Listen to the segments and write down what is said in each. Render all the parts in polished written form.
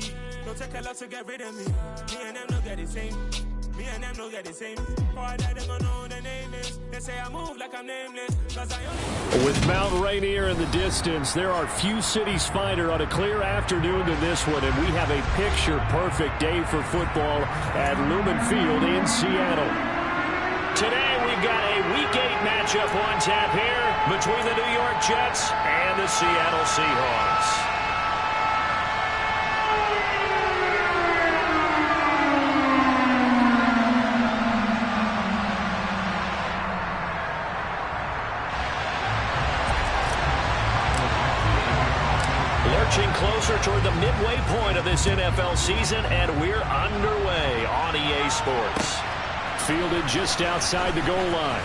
see. Don't take a lot to get rid of me. Me and them don't get the same. Me and them don't get the same. Boy, that them gonna know the name is. They say I move like I'm nameless. Cause I only... With Mount Rainier in the distance, there are few cities finer on a clear afternoon than this one, and we have a picture-perfect day for football at Lumen Field in Seattle. Today, we've got a Week 8 matchup on tap here between the New York Jets and the Seattle Seahawks. Lurching closer toward the midway point of this NFL season, and we're underway on EA Sports. Fielded just outside the goal line.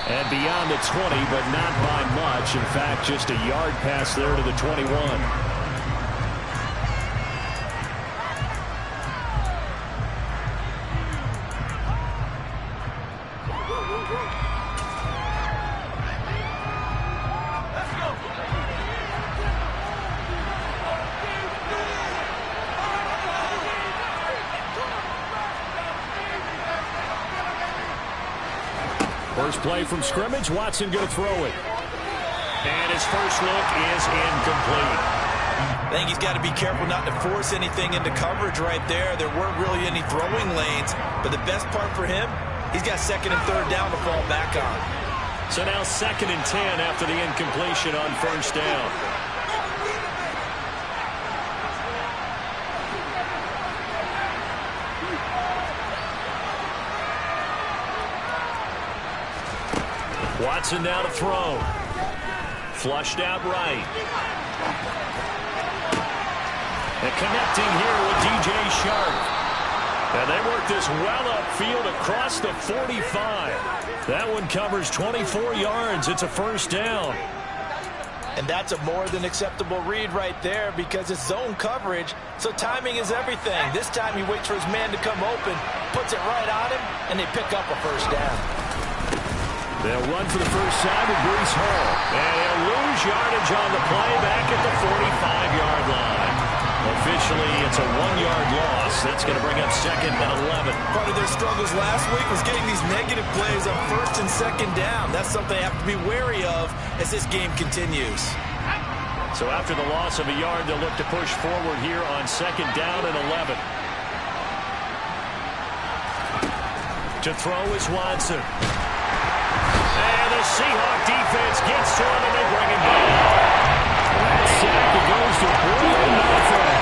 And beyond the 20, but not by much. In fact, just a yard pass there to the 21. First play from scrimmage, Watson going to throw it. And his first look is incomplete. I think he's got to be careful not to force anything into coverage right there. There weren't really any throwing lanes, but the best part for him, he's got second and third down to fall back on. So now 2nd and 10 after the incompletion on first down. Watson now to throw. Flushed out right. And connecting here with DJ Sharp. And they work this well upfield across the 45. That one covers 24 yards. It's a first down. And that's a more than acceptable read right there because it's zone coverage, so timing is everything. This time he waits for his man to come open, puts it right on him, and they pick up a first down. They'll run for the first time with Breece Hall. And they'll lose yardage on the play back at the 45-yard line. Officially, it's a 1-yard loss. That's going to bring up 2nd and 11. Part of their struggles last week was getting these negative plays on 1st and 2nd down. That's something they have to be wary of as this game continues. So after the loss of a yard, they'll look to push forward here on 2nd down and 11. To throw is Watson. And the Seahawk defense gets to him, and they bring him back. That sack, it goes to William Malfoy.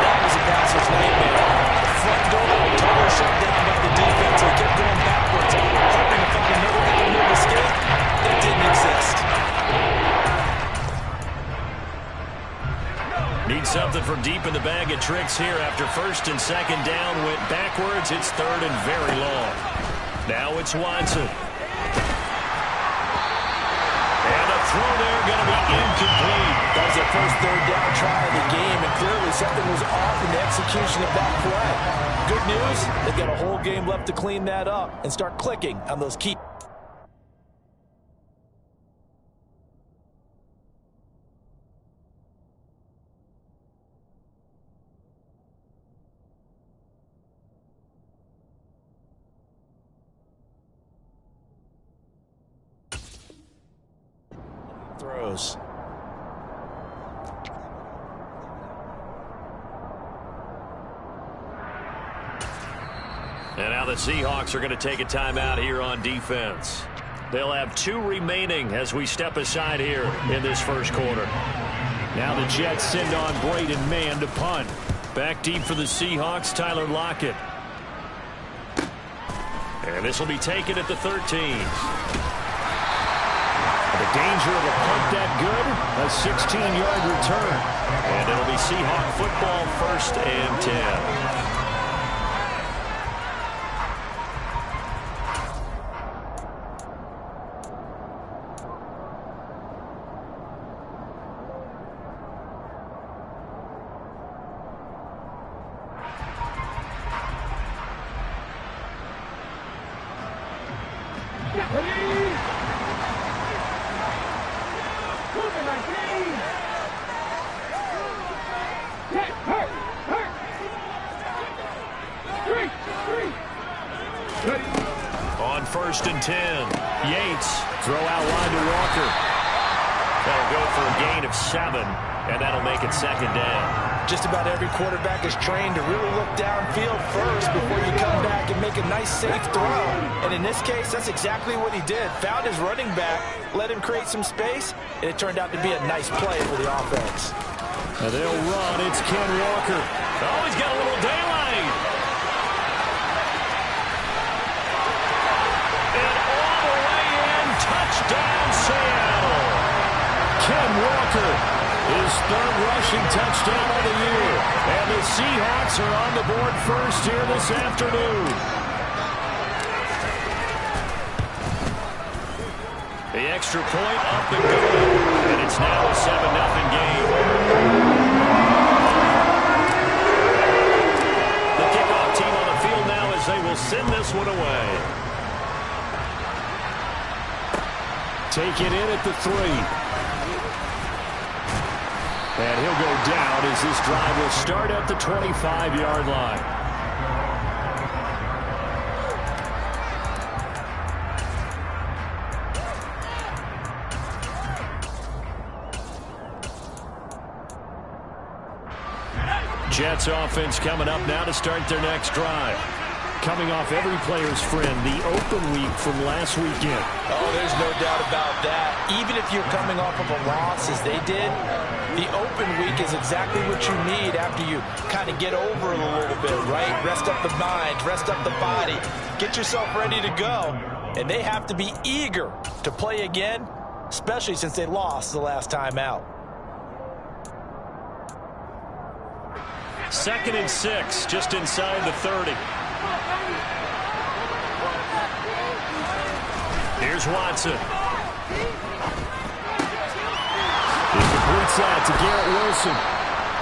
That was a passer's nightmare. The front door totally shut down by the defense. They kept going backwards, hoping to find another avenue of escape. That didn't exist. Need something from deep in the bag of tricks here after 1st and 2nd down. Went backwards. It's 3rd and very long. Now it's Watson. And a throw there going to be incomplete. That was their first 3rd down try of the game, and clearly something was off in the execution of that play. Good news, they've got a whole game left to clean that up and start clicking on those key. Throws. And now the Seahawks are going to take a timeout here on defense. They'll have 2 remaining as we step aside here in this first quarter. Now the Jets send on Braden Mann to punt. Back deep for the Seahawks, Tyler Lockett. And this will be taken at the 13. The danger of a punt that good, a 16-yard return. And it'll be Seahawk football, 1st and 10. On 1st and 10, Yates throw out wide to Walker. That'll go for a gain of 7, and that'll make it 2nd down. Just about every quarterback is trained to really look downfield first before you come back and make a nice, safe throw. And in this case, that's exactly what he did. Found his running back, let him create some space, and it turned out to be a nice play for the offense. Now they'll run. It's Ken Walker. Oh, he's got a little daylight. And all the way in, touchdown Seattle. Ken Walker, his 3rd rushing touchdown of the year. And the Seahawks are on the board first here this afternoon. The extra point up and good. And it's now a 7-0 game. The kickoff team on the field now as they will send this one away. Take it in at the 3. And he'll go down as this drive will start at the 25-yard line. Jets offense coming up now to start their next drive. Coming off every player's friend, the open week from last weekend. Oh, there's no doubt about that. Even if you're coming off of a loss as they did, the open week is exactly what you need after you kind of get over it a little bit, right? Rest up the mind, rest up the body, get yourself ready to go. And they have to be eager to play again, especially since they lost the last time out. 2nd and 6, just inside the 30. Here's Watson. He completes that to Garrett Wilson.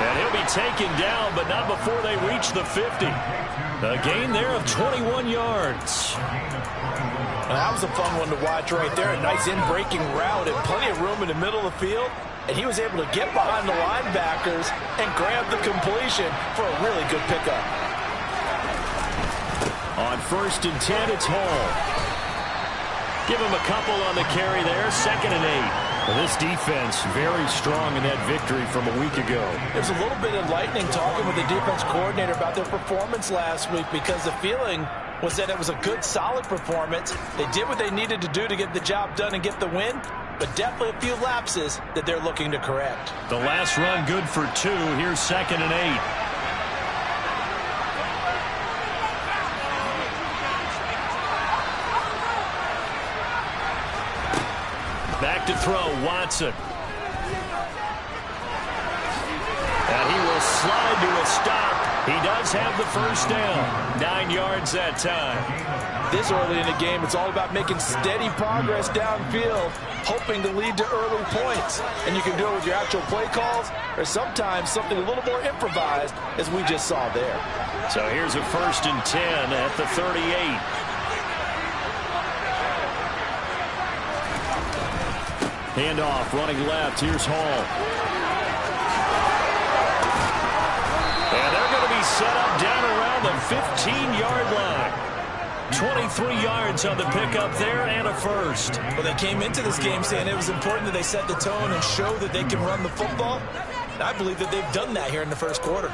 And he'll be taken down, but not before they reach the 50. A gain there of 21 yards. Well, that was a fun one to watch right there. A nice in-breaking route and plenty of room in the middle of the field. And he was able to get behind the linebackers and grab the completion for a really good pickup. On 1st and 10, it's Hall. Give him a couple on the carry there. 2nd and 8. Well, this defense very strong in that victory from a week ago. There's a little bit of enlightening talking with the defense coordinator about their performance last week because the feeling was that it was a good, solid performance. They did what they needed to do to get the job done and get the win, but definitely a few lapses that they're looking to correct. The last run good for 2. Here's 2nd and 8. Back to throw, Watson. And he will slide to a stop. He does have the first down. 9 yards that time. This early in the game, it's all about making steady progress downfield, hoping to lead to early points. And you can do it with your actual play calls or sometimes something a little more improvised, as we just saw there. So here's a 1st and 10 at the 38. Handoff, running left. Here's Hall. And they're going to be set up down around the 15-yard line. 23 yards on the pickup there and a first. Well, they came into this game saying it was important that they set the tone and show that they can run the football. And I believe that they've done that here in the first quarter.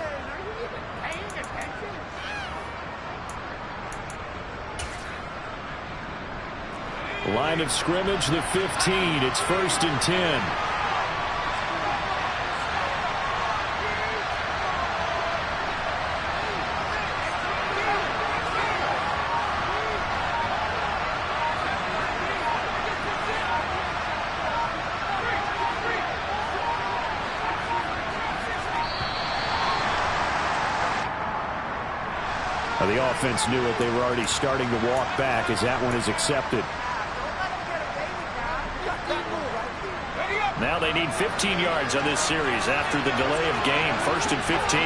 Line of scrimmage, the 15. It's 1st and 10. The offense knew it. They were already starting to walk back as that one is accepted. Now they need 15 yards on this series after the delay of game. 1st and 15.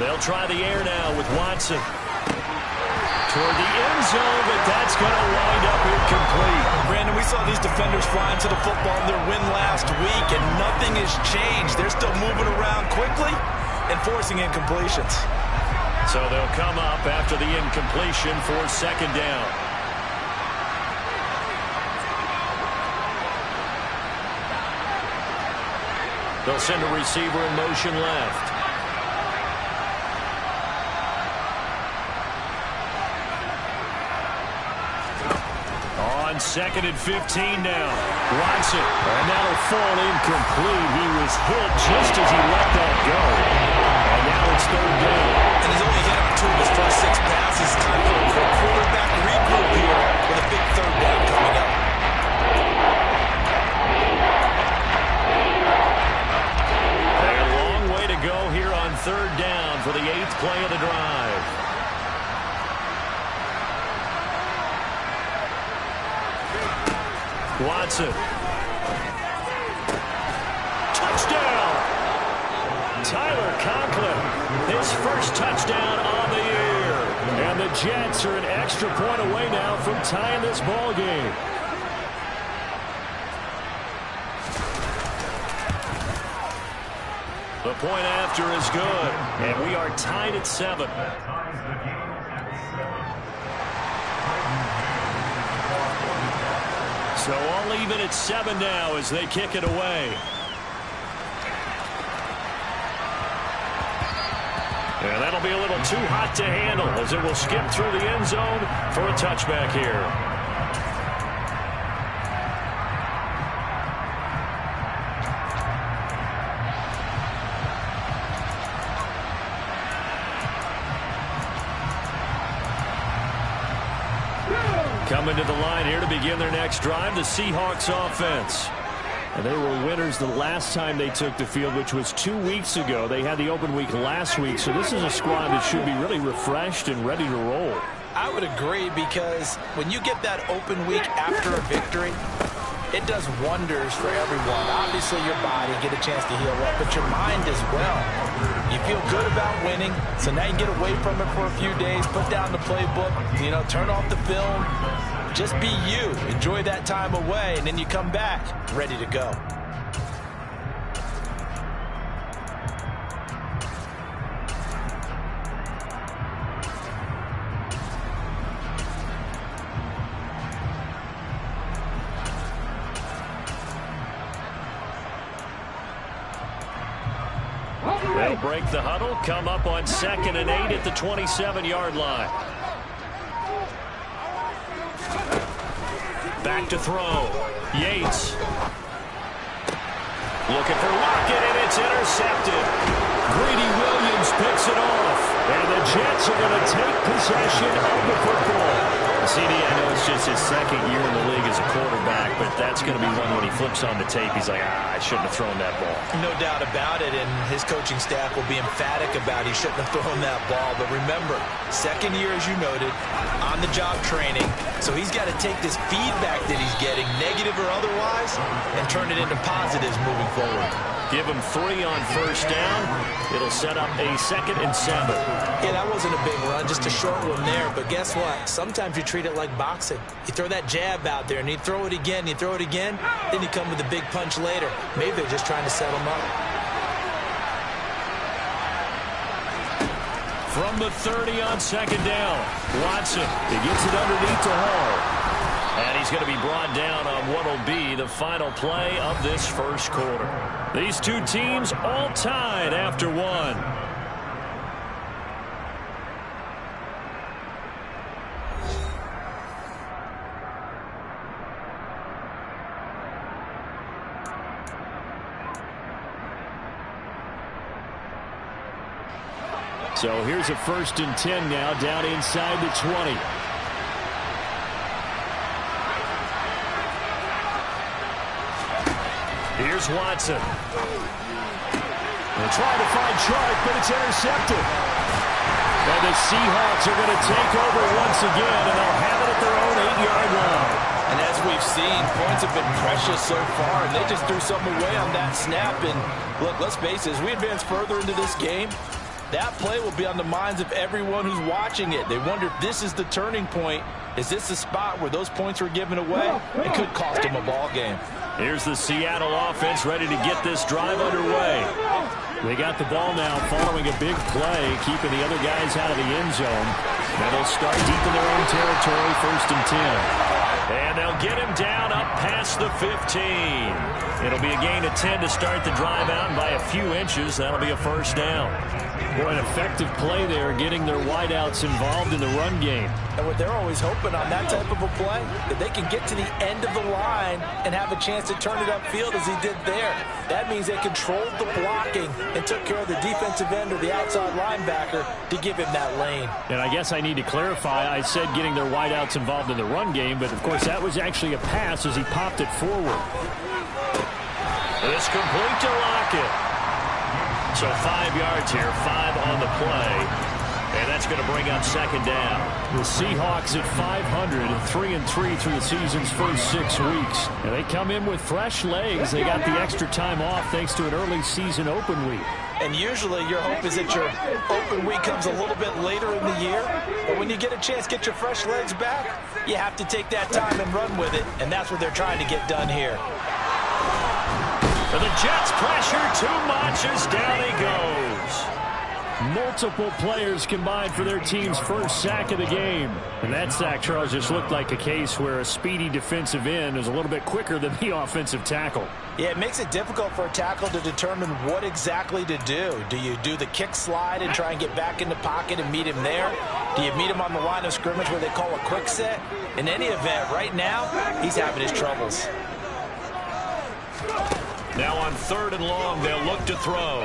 They'll try the air now with Watson. toward the end zone, but that's going to wind up incomplete. Brandon, we saw these defenders flying to the football in their win last week, and nothing has changed. They're still moving around quickly and forcing incompletions. So they'll come up after the incompletion for second down. They'll send a receiver in motion left. On 2nd and 15 now. Watson, and that'll fall incomplete. He was hit just as he let that go. And now it's third down. And he's only hit on 2 of his first 6 passes. Time for a quick quarterback regroup here with a big third down coming up. A long way to go here on third down for the 8th play of the drive. Watson. Touchdown! Tyler Conklin, his first touchdown on the year. And the Jets are an extra point away now from tying this ball game. The point after is good, and we are tied at 7. So all even at 7 now as they kick it away. And that'll be a little too hot to handle as it will skip through the end zone for a touchback here. Coming to the line here to begin their next drive, the Seahawks offense. And they were winners the last time they took the field, which was 2 weeks ago. They had the open week last week, so this is a squad that should be really refreshed and ready to roll. I would agree, because when you get that open week after a victory, it does wonders for everyone. Obviously, your body get a chance to heal up, but your mind as well. You feel good about winning, so now you get away from it for a few days, put down the playbook, turn off the film. Just be you. Enjoy that time away, and then you come back ready to go. They'll break the huddle, come up on 2nd and 8 at the 27-yard line. Back to throw. Yates. Looking for Lockett, and it's intercepted. Greedy Williams picks it off. And the Jets are going to take possession of the football. CD, I know it's just his 2nd year in the league as a quarterback, but that's going to be one when he flips on the tape, he's like, I shouldn't have thrown that ball. No doubt about it, and his coaching staff will be emphatic about he shouldn't have thrown that ball. But remember, 2nd year, as you noted, on-the-job training, so he's got to take this feedback that he's getting, negative or otherwise, and turn it into positives moving forward. Give him 3 on first down. It'll set up a 2nd and 7. Yeah, that wasn't a big run, just a short one there. But guess what? Sometimes you treat it like boxing. You throw that jab out there, and you throw it again, you throw it again, then you come with a big punch later. Maybe they're just trying to set him up. From the 30 on 2nd down, Watson. He gets it underneath to Hall. And he's going to be brought down on what will be the final play of this first quarter. These two teams all tied after 1. So here's a 1st and 10 now, down inside the 20. Here's Watson. They're trying to find Chark, but it's intercepted. And the Seahawks are going to take over once again, and they'll have it at their own 8-yard line. And as we've seen, points have been precious so far, and they just threw something away on that snap. And look, let's face it, as we advance further into this game, That play will be on the minds of everyone who's watching it. They wonder if this is the turning point. Is this the spot where those points were given away? It could cost them a ball game. Here's the Seattle offense ready to get this drive underway. They got the ball now following a big play, keeping the other guys out of the end zone. Now they'll start deep in their own territory, 1st and 10. And they'll get him down up past the 15. It'll be a gain of 10 to start the drive out, and by a few inches, that'll be a 1st down. Boy, an effective play there, getting their wideouts involved in the run game. And what they're always hoping on that type of a play, that they can get to the end of the line and have a chance to turn it upfield as he did there. That means they controlled the blocking and took care of the defensive end or the outside linebacker to give him that lane. And I guess I need to clarify, I said getting their wideouts involved in the run game, but of course that was actually a pass as he popped it forward. It's complete to Lockett. So 5 yards here, 5 on the play. And that's going to bring up 2nd down. The Seahawks at 500, 3-3 through the season's first 6 weeks. And they come in with fresh legs. They got the extra time off thanks to an early season open week. And usually your hope is that your open week comes a little bit later in the year. But when you get a chance to get your fresh legs back, you have to take that time and run with it. And that's what they're trying to get done here. For the Jets, pressure too much as down he goes. Multiple players combined for their team's first sack of the game. And that sack, Charles, just looked like a case where a speedy defensive end is a little bit quicker than the offensive tackle. Yeah, it makes it difficult for a tackle to determine what exactly to do. Do you do the kick slide and try and get back in the pocket and meet him there? Do you meet him on the line of scrimmage where they call a quick set? In any event, right now, he's having his troubles. Now on 3rd and long, they'll look to throw.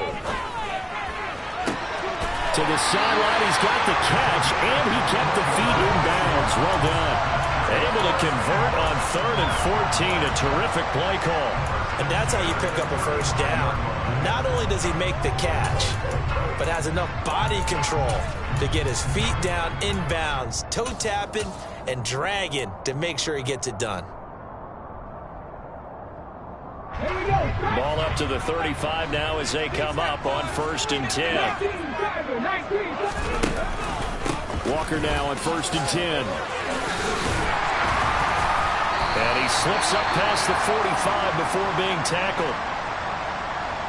To the sideline, he's got the catch, and he kept the feet in bounds. Well done. Able to convert on 3rd and 14, a terrific play call. And that's how you pick up a 1st down. Not only does he make the catch, but has enough body control to get his feet down in bounds, toe tapping and dragging to make sure he gets it done. Ball up to the 35 now as they come up on 1st and 10. Walker now on 1st and 10. And he slips up past the 45 before being tackled.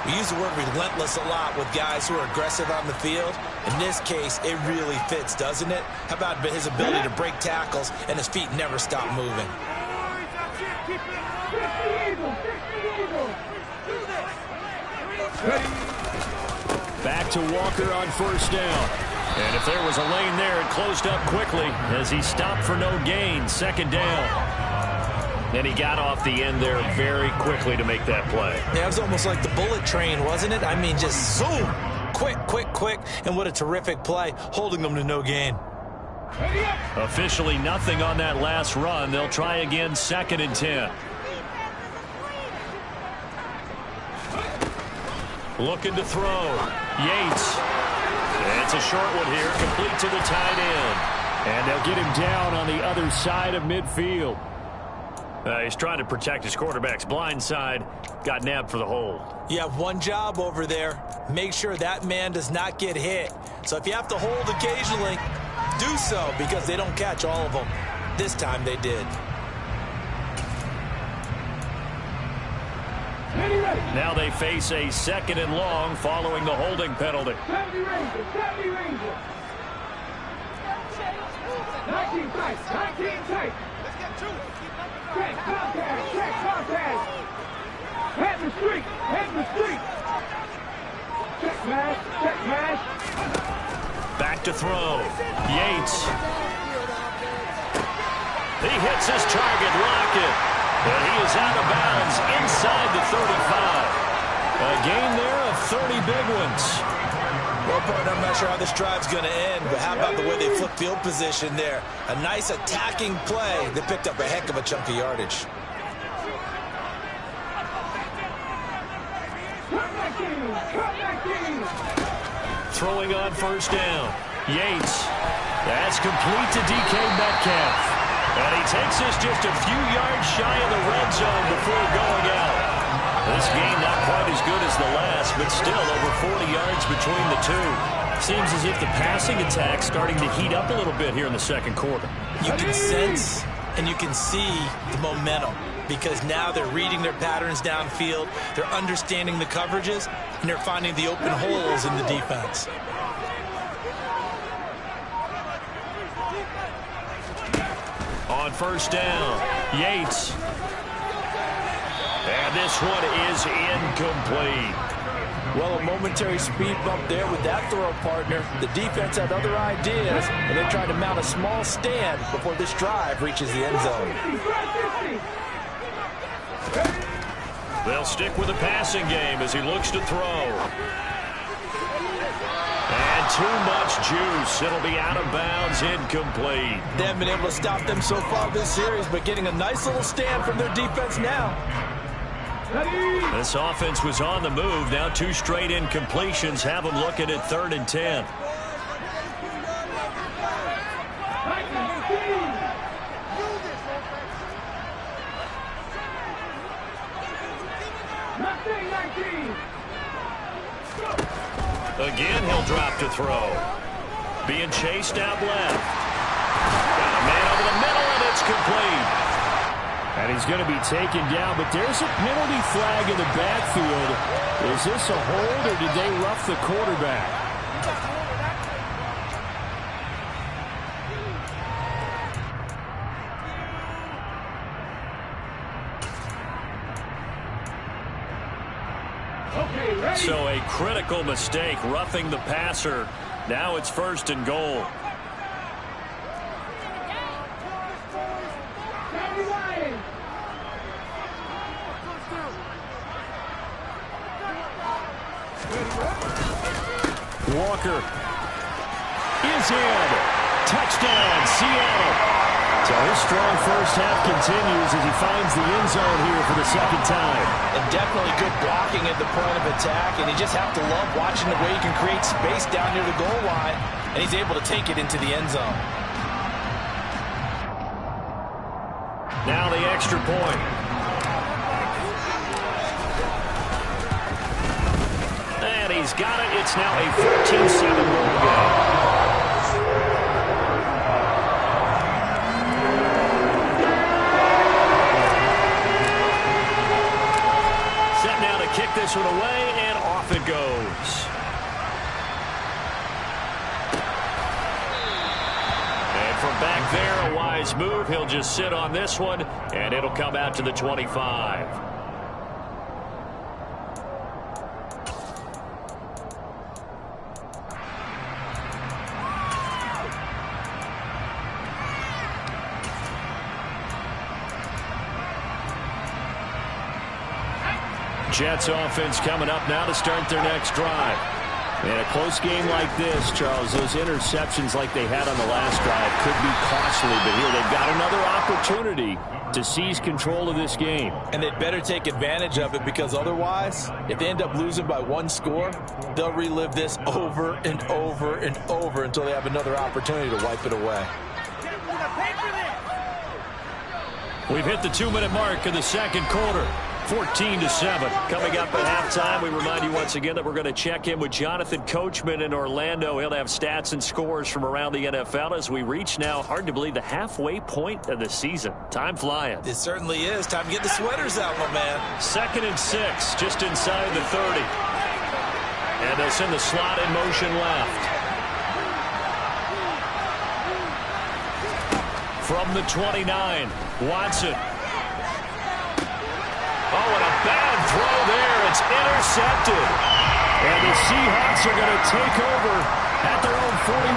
We use the word relentless a lot with guys who are aggressive on the field. In this case, it really fits, doesn't it? How about his ability to break tackles and his feet never stop moving? Back to Walker on 1st down. And if there was a lane there, it closed up quickly as he stopped for no gain. 2nd down. And he got off the end there very quickly to make that play. Yeah, it was almost like the bullet train, wasn't it? I mean, just zoom. Quick, quick, quick. And what a terrific play, holding them to no gain. Officially nothing on that last run. They'll try again, 2nd and 10. Looking to throw. Yates. It's a short one here, complete to the tight end. And they'll get him down on the other side of midfield. He's trying to protect his quarterback's blind side. Got nabbed for the hold. You have one job over there. Make sure that man does not get hit. So if you have to hold occasionally, do so, because they don't catch all of them. This time they did. Now they face a 2nd and long following the holding penalty. 19 tight. Let's get to it. Check contact. Head the street. Check mash. Back to throw. Yates. He hits his target, Lockett. And he is out of bounds inside the 35. A gain there of 30 big ones. Well, partner, I'm not sure how this drive's going to end, but how about the way they flip field position there? A nice attacking play that picked up a heck of a chunk of yardage. Throwing on 1st down. Yates. That's complete to DK Metcalf. And he takes us just a few yards shy of the red zone before going out. This game not quite as good as the last, but still over 40 yards between the two. Seems as if the passing attack's starting to heat up a little bit here in the second quarter. You can sense and you can see the momentum because now they're reading their patterns downfield, they're understanding the coverages, and they're finding the open holes in the defense. On first down, Yates. And this one is incomplete. Well, a momentary speed bump there with that throw partner. The defense had other ideas, and they're trying to mount a small stand before this drive reaches the end zone. They'll stick with the passing game as he looks to throw. And too much juice. It'll be out of bounds, incomplete. They haven't been able to stop them so far this series, but getting a nice little stand from their defense now. This offense was on the move. Now 2 straight incompletions have them looking at 3rd and 10. Again, he'll drop to throw. Being chased out left. Got a man over the middle, and it's complete. And he's going to be taken down, but there's a penalty flag in the backfield. Is this a hold, or did they rough the quarterback? So a critical mistake, roughing the passer. Now it's 1st and goal. Walker is in. Touchdown, Seattle. So his strong first half continues as he finds the end zone here for the second time. And definitely good blocking at the point of attack, and you just have to love watching the way he can create space down near the goal line, and he's able to take it into the end zone. Now the extra point. And he's got it. It's now a 14-7 ball game. Kick this one away, and off it goes. And from back there, a wise move. He'll just sit on this one, and it'll come out to the 25. Jets offense coming up now to start their next drive. In a close game like this, Charles, those interceptions like they had on the last drive could be costly, but here they've got another opportunity to seize control of this game. And they'd better take advantage of it, because otherwise, if they end up losing by 1 score, they'll relive this over and over and over until they have another opportunity to wipe it away. We've hit the 2-minute mark in the second quarter. 14-7. Coming up at halftime, we remind you once again that we're going to check in with Jonathan Coachman in Orlando. He'll have stats and scores from around the NFL as we reach now, hard to believe, the halfway point of the season. Time flying. It certainly is. Time to get the sweaters out, my man. 2nd and 6, just inside the 30. And they'll send the slot in motion left. From the 29, Watson. Oh, and a bad throw there. It's intercepted. And the Seahawks are going to take over at their own 41.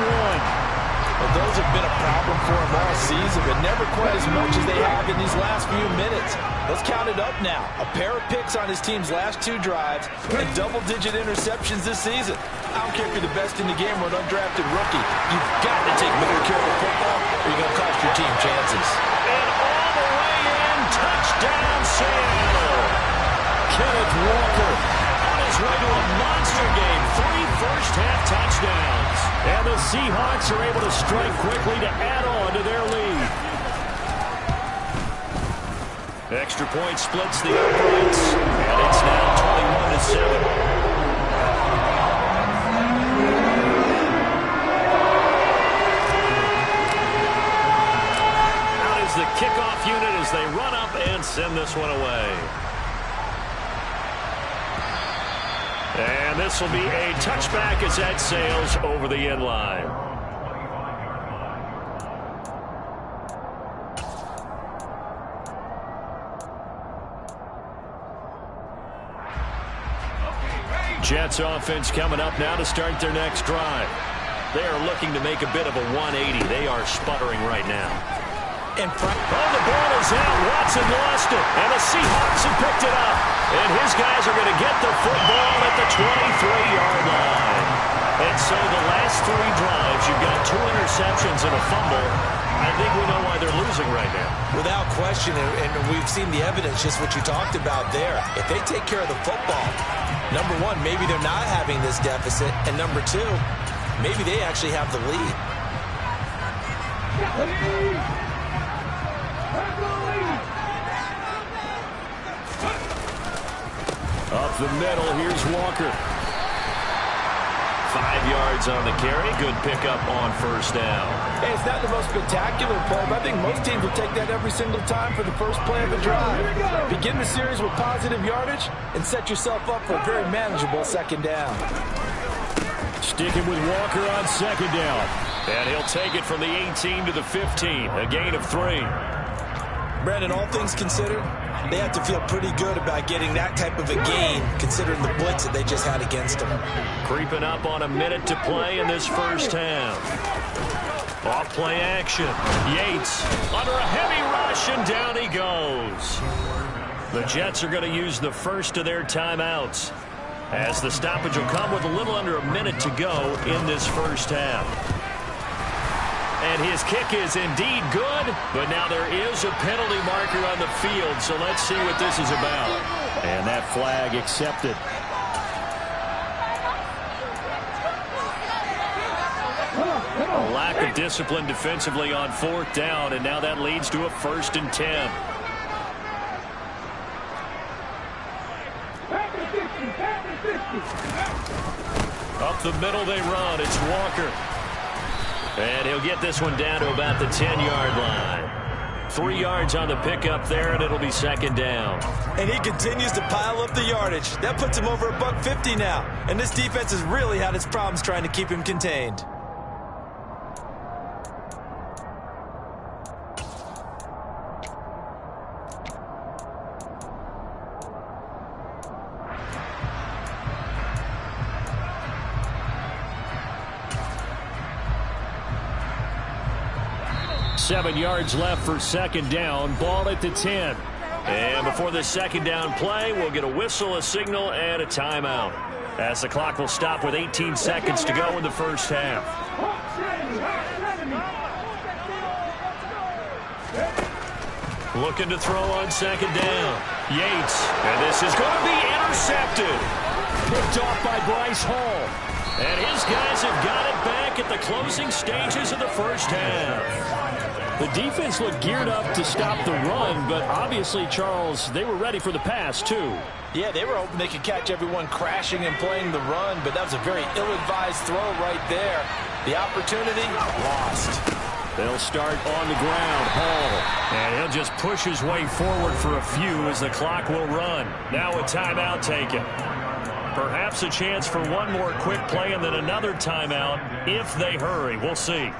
Well, those have been a problem for them all season, but never quite as much as they have in these last few minutes. Let's count it up now. A pair of picks on his team's last 2 drives and double-digit interceptions this season. I don't care if you're the best in the game or an undrafted rookie. You've got to take better care of the football or you're going to cost your team chances. And all the way in, touchdown Seattle. Kenneth Walker on his way to a monster game. 3 first-half touchdowns. And the Seahawks are able to strike quickly to add on to their lead. Extra point splits the uprights, and it's now 21-7. the kickoff unit as they run up and send this one away. And this will be a touchback as that sails over the end line. Jets offense coming up now to start their next drive. They are looking to make a bit of a 180. They are sputtering right now. The ball is out. Watson lost it. And the Seahawks have picked it up. And his guys are going to get the football at the 23-yard line. And so the last 3 drives, you've got 2 interceptions and a fumble. I think we know why they're losing right now. Without question, and we've seen the evidence, just what you talked about there. If they take care of the football, number 1, maybe they're not having this deficit. And number 2, maybe they actually have the lead. Up the middle, here's Walker. 5 yards on the carry. Good pickup on first down. Hey, it's not the most spectacular play, but I think most teams will take that every single time for the first play of a drive. Begin the series with positive yardage and set yourself up for a very manageable second down. Sticking with Walker on second down. And he'll take it from the 18 to the 15. A gain of 3. Brandon, all things considered, they have to feel pretty good about getting that type of a gain, considering the blitz that they just had against them. Creeping up on a minute to play in this first half. Off play action. Yates under a heavy rush, and down he goes. The Jets are going to use the first of their timeouts, as the stoppage will come with a little under a minute to go in this first half. And his kick is indeed good, but now there is a penalty marker on the field, so let's see what this is about. And that flag accepted. A lack of discipline defensively on 4th down, and now that leads to a 1st and 10. Up the middle they run. It's Walker. And he'll get this one down to about the 10-yard line. 3 yards on the pickup there, and it'll be second down. And he continues to pile up the yardage. That puts him over $150 now. And this defense has really had its problems trying to keep him contained. Seven yards left for second down. Ball at the 10. And before the second down play, we'll get a whistle, a signal, and a timeout, as the clock will stop with 18 seconds to go in the first half. Looking to throw on second down. Yates. And this is going to be intercepted. Picked off by Bryce Hall. And his guys have got it back at the closing stages of the first half. The defense looked geared up to stop the run, but obviously, Charles, they were ready for the pass, too. Yeah, they were hoping they could catch everyone crashing and playing the run, but that was a very ill-advised throw right there. The opportunity, lost. They'll start on the ground. Hall. And he'll just push his way forward for a few as the clock will run. Now a timeout taken. Perhaps a chance for one more quick play and then another timeout if they hurry. We'll see.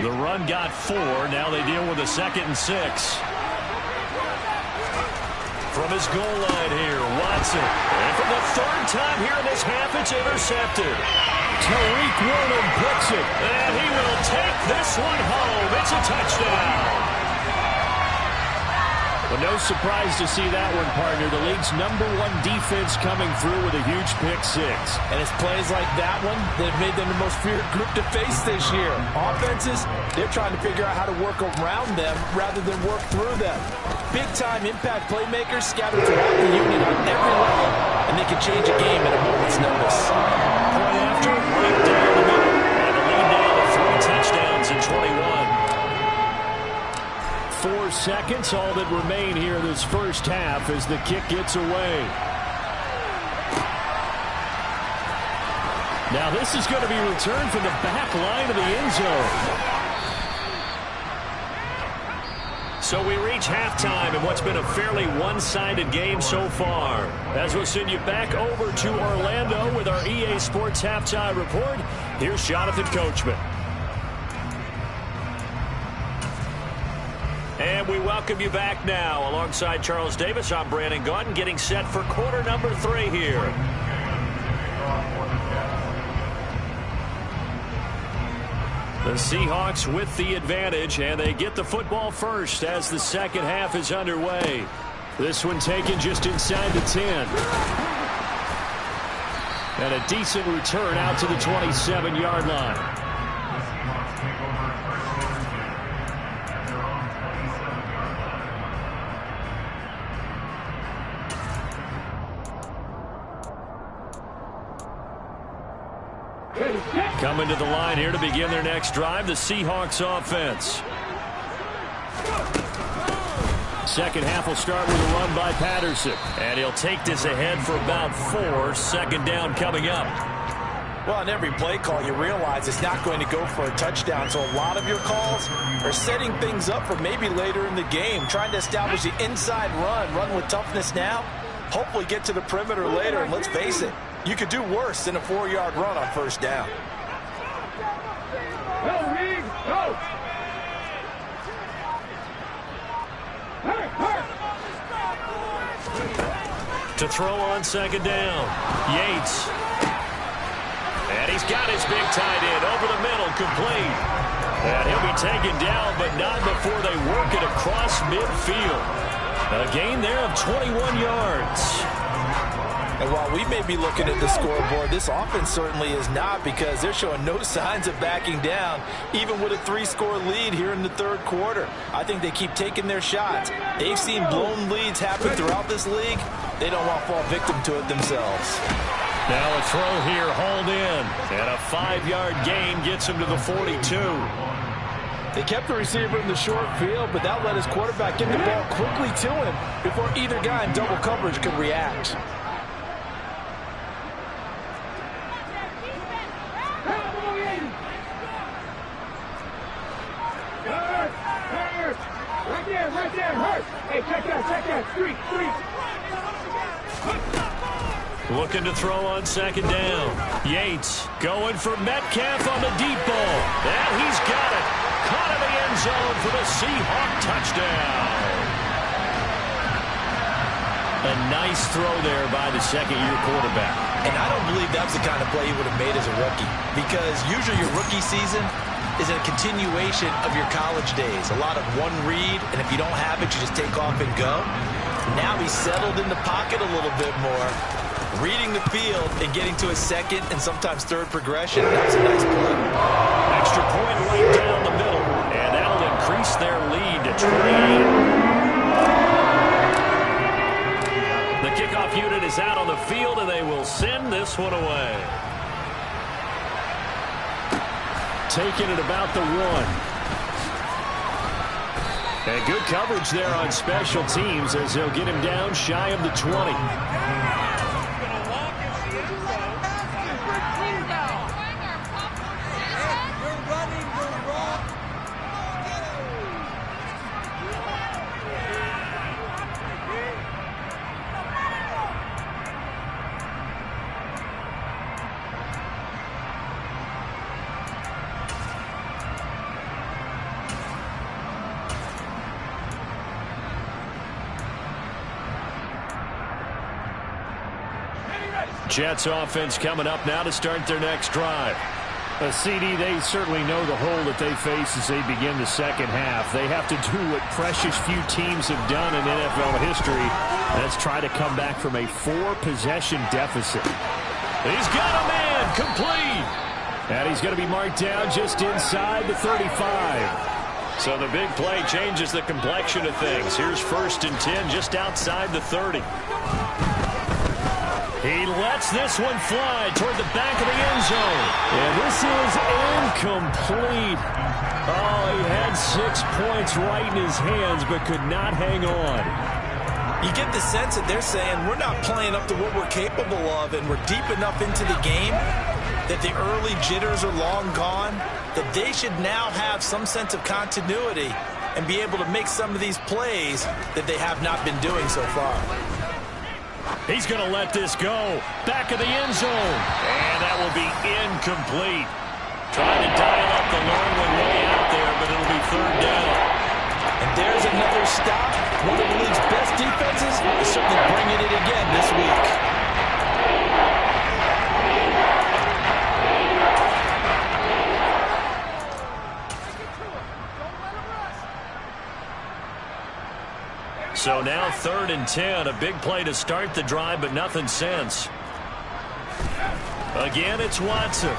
The run got 4. Now they deal with a 2nd and 6. From his goal line here, Watson. And for the 3rd time here in this half, it's intercepted. Tariq Woolen puts it. And he will take this one home. It's a touchdown. Well, no surprise to see that one, partner. The league's #1 defense coming through with a huge pick 6. And it's plays like that one that have made them the most feared group to face this year. Offenses, they're trying to figure out how to work around them rather than work through them. Big-time impact playmakers scattered throughout the unit on every level, and they can change a game at a moment's notice. Point after, right down the middle. And the lead now to 3 touchdowns in 21. 4 seconds, all that remain here in this first half as the kick gets away. Now this is going to be returned from the back line of the end zone. So we reach halftime in what's been a fairly one-sided game so far. As we'll send you back over to Orlando with our EA Sports Halftime Report, here's Jonathan Coachman. And we welcome you back now. Alongside Charles Davis, I'm Brandon Gaudin, getting set for quarter number 3 here. The Seahawks with the advantage, and they get the football first as the second half is underway. This one taken just inside the 10. And a decent return out to the 27-yard line. Coming to the line here to begin their next drive, the Seahawks offense. Second half will start with a run by Patterson. And he'll take this ahead for about 4. Second down coming up. Well, on every play call, you realize it's not going to go for a touchdown. So a lot of your calls are setting things up for maybe later in the game, trying to establish the inside run with toughness now, hopefully get to the perimeter later. And let's face it, you could do worse than a 4-yard run on first down. Go, Reed, go! To throw on second down, Yates. And he's got his big tight end over the middle, complete. And he'll be taken down, but not before they work it across midfield. A gain there of 21 yards. And while we may be looking at the scoreboard, this offense certainly is not, because they're showing no signs of backing down, even with a 3-score lead here in the third quarter. I think they keep taking their shots. They've seen blown leads happen throughout this league. They don't want to fall victim to it themselves. Now a throw here, hauled in. And a 5-yard gain gets him to the 42. They kept the receiver in the short field, but that let his quarterback get the ball quickly to him before either guy in double coverage could react. Right there, hurt. Hey, check that, street. Looking to throw on second down. Yates going for Metcalf on the deep ball. And he's got it. Caught in the end zone for the Seahawk touchdown. A nice throw there by the second-year quarterback. And I don't believe that's the kind of play he would have made as a rookie, because usually your rookie season is a continuation of your college days. A lot of one read, and if you don't have it, you just take off and go. Now he's settled in the pocket a little bit more, reading the field and getting to a second and sometimes third progression. That's a nice play. Extra point right down the middle, and that'll increase their lead to 28. The kickoff unit is out on the field, and they will send this one away. Taking it about the 1. And good coverage there on special teams as they'll get him down shy of the 20. Jets offense coming up now to start their next drive. CD, they certainly know the hole that they face as they begin the second half. They have to do what precious few teams have done in NFL history. That's try to come back from a 4-possession deficit. He's got a man, complete. And he's going to be marked down just inside the 35. So the big play changes the complexion of things. Here's 1st and 10 just outside the 30. He lets this one fly toward the back of the end zone. And this is incomplete. Oh, he had 6 points right in his hands but could not hang on. You get the sense that they're saying we're not playing up to what we're capable of, and we're deep enough into the game that the early jitters are long gone, that they should now have some sense of continuity and be able to make some of these plays that they have not been doing so far. He's going to let this go. Back of the end zone. And that will be incomplete. Trying to dial up the long one way out there, but it'll be third down. And there's another stop. One of the league's best defenses is certainly bringing it again this week. So now 3rd and 10. A big play to start the drive, but nothing since. Again, it's Watson.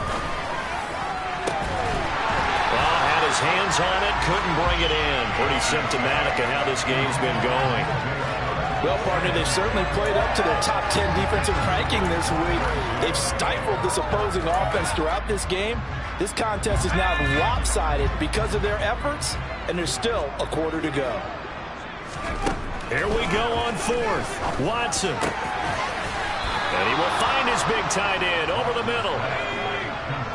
Well, had his hands on it, couldn't bring it in. Pretty symptomatic of how this game's been going. Well, partner, they've certainly played up to their top 10 defensive ranking this week. They've stifled this opposing offense throughout this game. This contest is now lopsided because of their efforts, and there's still a quarter to go. Here we go on 4th. Watson. And he will find his big tight end over the middle.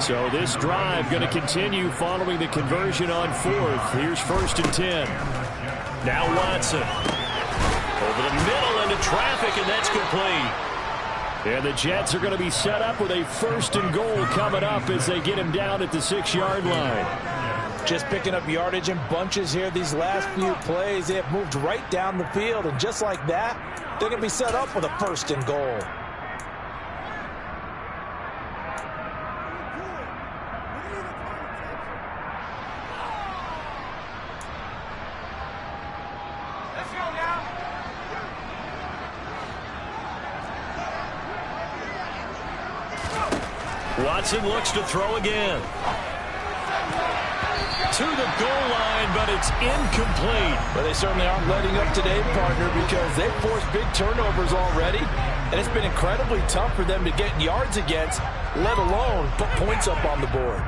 So this drive going to continue following the conversion on 4th. Here's 1st and 10. Now Watson. Over the middle into traffic, and that's complete. And the Jets are going to be set up with a 1st and goal coming up as they get him down at the 6-yard line. Just picking up yardage in bunches here these last few plays. They have moved right down the field, and just like that, they're going to be set up with a 1st and goal. Watson looks to throw again. To the goal line, but it's incomplete. But they certainly aren't letting up today, partner, because they've forced big turnovers already, and it's been incredibly tough for them to get yards against, let alone put points up on the board.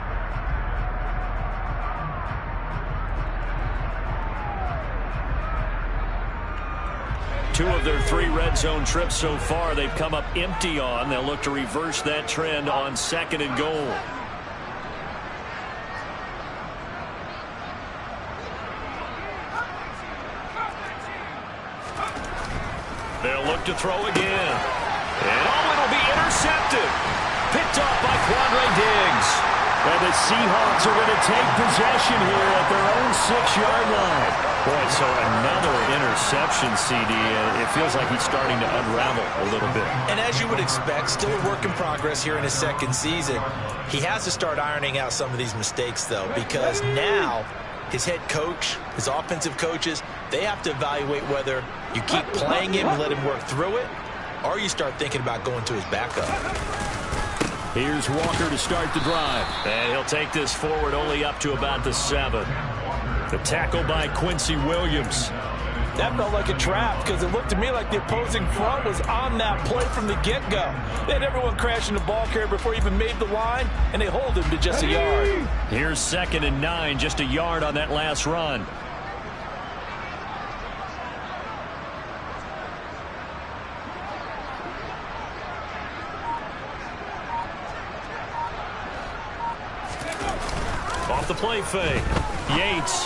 Two of their 3 red zone trips so far, they've come up empty on. They'll look to reverse that trend on 2nd and goal. They'll look to throw again. And it'll be intercepted. Picked off by Quandre Diggs. And the Seahawks are going to take possession here at their own 6-yard line. Boy, so another interception, CD. It feels like he's starting to unravel a little bit. And as you would expect, still a work in progress here in his 2nd season. He has to start ironing out some of these mistakes, though, because now his head coach, his offensive coaches, they have to evaluate whether you keep playing him and let him work through it, or you start thinking about going to his backup. Here's Walker to start the drive. And he'll take this forward only up to about the 7. The tackle by Quincy Williams. That felt like a trap because it looked to me like the opposing front was on that play from the get-go. They had everyone crashing the ball carrier before he even made the line, and they hold him to just a yard. Here's 2nd and 9, just a yard on that last run. Off the play fake. Yates.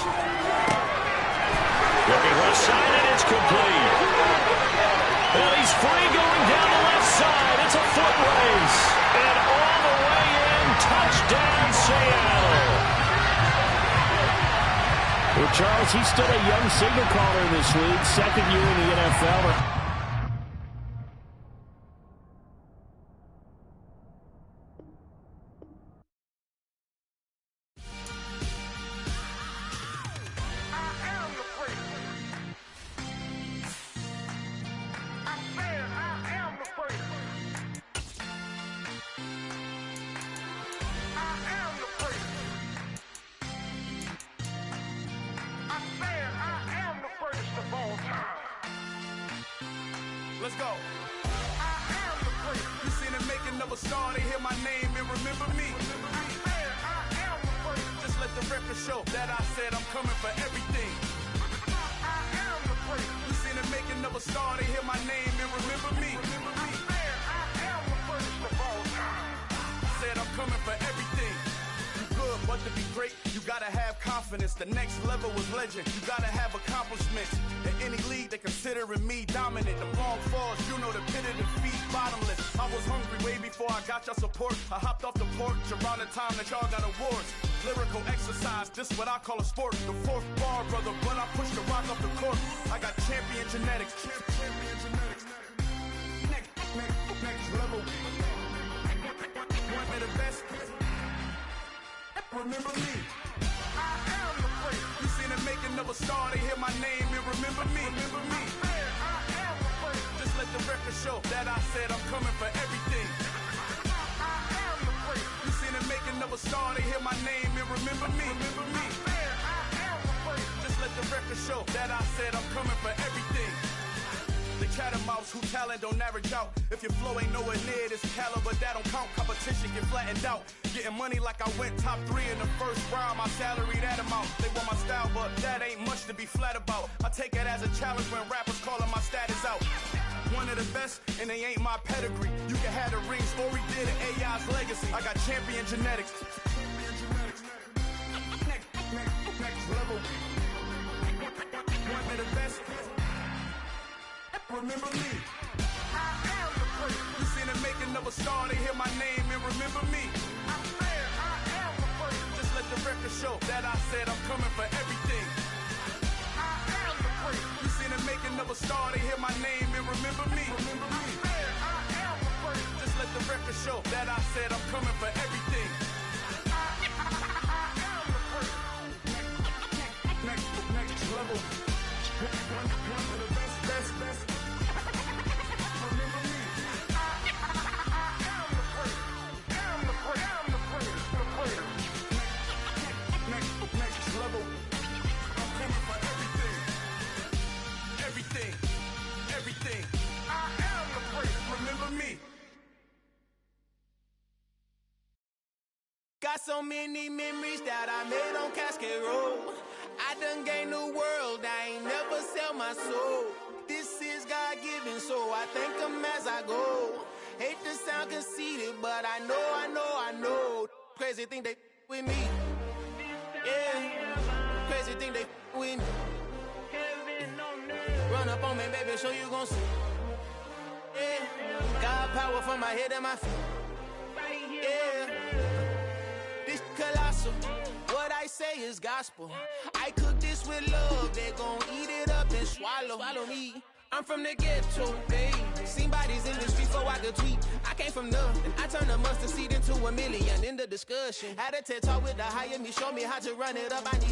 Looking left side, and it's complete. Well, he's free going down the left side. It's a foot race. And all the way in, touchdown Seattle. Well, Charles, he's still a young signal caller in this league. 2nd year in the NFL. Let's go. I am the great. You seen the making of a star, they hear my name and remember me. I am the great. Just let the record show that I said I'm coming for everything. I am the great. You seen the making of a star, they hear my name and remember me. I am the first of all time. Said I'm coming for everything. You good, but to be great. You gotta have confidence, the next level was legend. You gotta have accomplishments. In any league, they considering me dominant. The long falls, you know the pit of defeat, bottomless. I was hungry way before I got your support. I hopped off the porch around the time that y'all got awards. Lyrical exercise, this what I call a sport. The fourth bar, brother, when I push the rock up the court. I got champion genetics. Champion genetics. Next level. One of the best. Remember me. I am the great. You seen the making of a star, they hear my name and remember me. Remember me. I am the great. Just let the record show that I said I'm coming for everything. I am the great. You seen the making of a star, they hear my name and remember me. Remember me. I am the great. Just let the record show that I said I'm coming for everything. The catamounts who talent don't average out. If your flow ain't nowhere near this caliber, that don't count. Competition get flattened out. Getting money like I went top 3 in the first round. My salary that amount. They want my style, but that ain't much to be flat about. I take it as a challenge when rappers calling my status out. One of the best, and they ain't my pedigree. You can have the ring, story did it, AI's legacy. I got champion genetics. Next level. One of the best. Remember me. I am the great. You seen the making of a star, they hear my name and remember me. I am the great. Just let the record show that I said I'm coming for everything. I am the great. You seen the making of a star, they hear my name and remember me. Remember me. I am the great. Just let the record show that I said I'm coming for everything. I am the great. Next level. One of the best. Next level. I'm coming for everything. Everything. I am the great. Remember me. Got so many memories that I made on Cascade Road. I done gained the world, I ain't never sell my soul. This is God-given, so I thank him as I go. Hate to sound conceited, but I know. Crazy thing they with me. Yeah, crazy thing they with me. Run up on me, baby, show you gon' see. Yeah, God power from my head and my feet. Yeah, this colossal. What I say is gospel. I cook this with love, they gon' eat it up and swallow me. I'm from the ghetto, babe. Seen bodies in the streets before I could tweet. I came from nothing. I turned a mustard seed into $1 million in the discussion. Had a TED talk with the higher me, show me how to run it up. I need